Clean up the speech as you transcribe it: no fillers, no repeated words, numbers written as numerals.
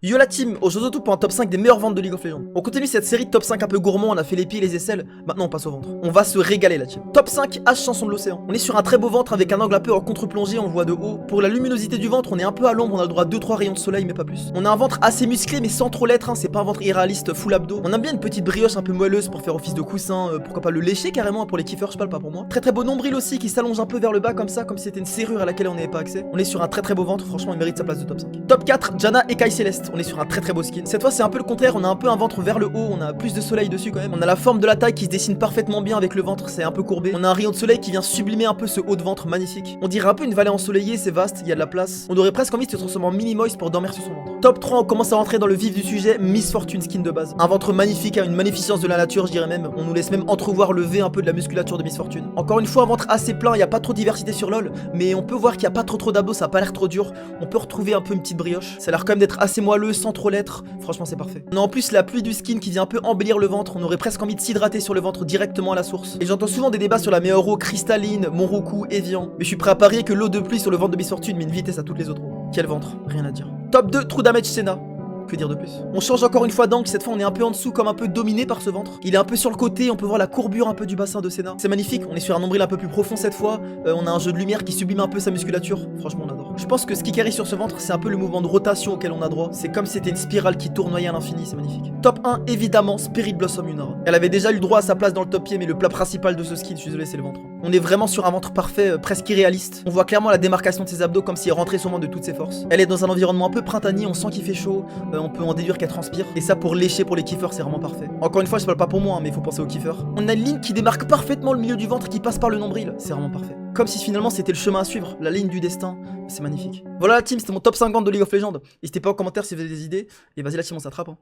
Yo la team, aujourd'hui tout pour un top 5 des meilleures ventes de League of Legends. On continue cette série de top 5 un peu gourmand, on a fait les pieds et les aisselles, maintenant on passe au ventre. On va se régaler la team. Top 5, H chanson de l'océan. On est sur un très beau ventre avec un angle un peu en contre-plongée, on le voit de haut. Pour la luminosité du ventre, on est un peu à l'ombre, on a le droit à 2-3 rayons de soleil mais pas plus. On a un ventre assez musclé mais sans trop l'être, hein. C'est pas un ventre irréaliste full abdos. On aime bien une petite brioche un peu moelleuse pour faire office de coussin, pourquoi pas le lécher carrément pour les kiffeurs, je parle pas pour moi. Très beau nombril aussi qui s'allonge un peu vers le bas comme ça, comme si c'était une serrure à laquelle on n'avait pas accès. On est sur un très beau ventre, franchement il mérite sa place de top 5. Top 4, Janna et Kai Céleste. On est sur un très beau skin. Cette fois c'est un peu le contraire, on a un peu un ventre vers le haut, on a plus de soleil dessus quand même. On a la forme de la taille qui se dessine parfaitement bien avec le ventre, c'est un peu courbé. On a un rayon de soleil qui vient sublimer un peu ce haut de ventre magnifique. On dirait un peu une vallée ensoleillée, c'est vaste, il y a de la place. On aurait presque envie de se transformer en mini moist pour dormir sur son ventre. Top 3, on commence à rentrer dans le vif du sujet, Miss Fortune skin de base. Un ventre magnifique, une magnificence de la nature, je dirais même. On nous laisse même entrevoir le V un peu de la musculature de Miss Fortune. Encore une fois, un ventre assez plein, il n'y a pas trop de diversité sur LoL, mais on peut voir qu'il n'y a pas trop d'abdos, ça a pas l'air trop dur. On peut retrouver un peu une petite brioche. Ça a l'air quand même d'être assez moelleux sans trop l'être. Franchement, c'est parfait. On a en plus la pluie du skin qui vient un peu embellir le ventre. On aurait presque envie de s'hydrater sur le ventre directement à la source. Et j'entends souvent des débats sur la meilleure eau cristalline, Monroku, Evian. Mais je suis prêt à parier que l'eau de pluie sur le ventre de Miss Fortune met une vitesse à toutes les autres eaux. Quel ventre, rien à dire. Top 2, True Damage Senna. Que dire de plus? On change encore une fois d'angle, cette fois on est un peu en dessous comme un peu dominé par ce ventre. Il est un peu sur le côté, on peut voir la courbure un peu du bassin de Senna. C'est magnifique, on est sur un nombril un peu plus profond cette fois. On a un jeu de lumière qui sublime un peu sa musculature. Franchement on adore. Je pense que ce qui carry sur ce ventre c'est un peu le mouvement de rotation auquel on a droit. C'est comme si c'était une spirale qui tournoyait à l'infini, c'est magnifique. Top 1, évidemment Spirit Blossom Yunara. Elle avait déjà eu le droit à sa place dans le top pied, mais le plat principal de ce skin, je suis désolé, c'est le ventre. On est vraiment sur un ventre parfait, presque irréaliste. On voit clairement la démarcation de ses abdos comme si elle rentrait sûrement de toutes ses forces. Elle est dans un environnement un peu printanier, on sent qu'il fait chaud, on peut en déduire qu'elle transpire. Et ça pour lécher pour les kiffeurs c'est vraiment parfait. Encore une fois je parle pas pour moi mais il faut penser aux kiffeurs. On a une ligne qui démarque parfaitement le milieu du ventre qui passe par le nombril, c'est vraiment parfait. Comme si finalement c'était le chemin à suivre, la ligne du destin, c'est magnifique. Voilà la team, c'était mon top 50 de League of Legends. N'hésitez pas en commentaire si vous avez des idées. Et vas-y la team on s'attrape hein.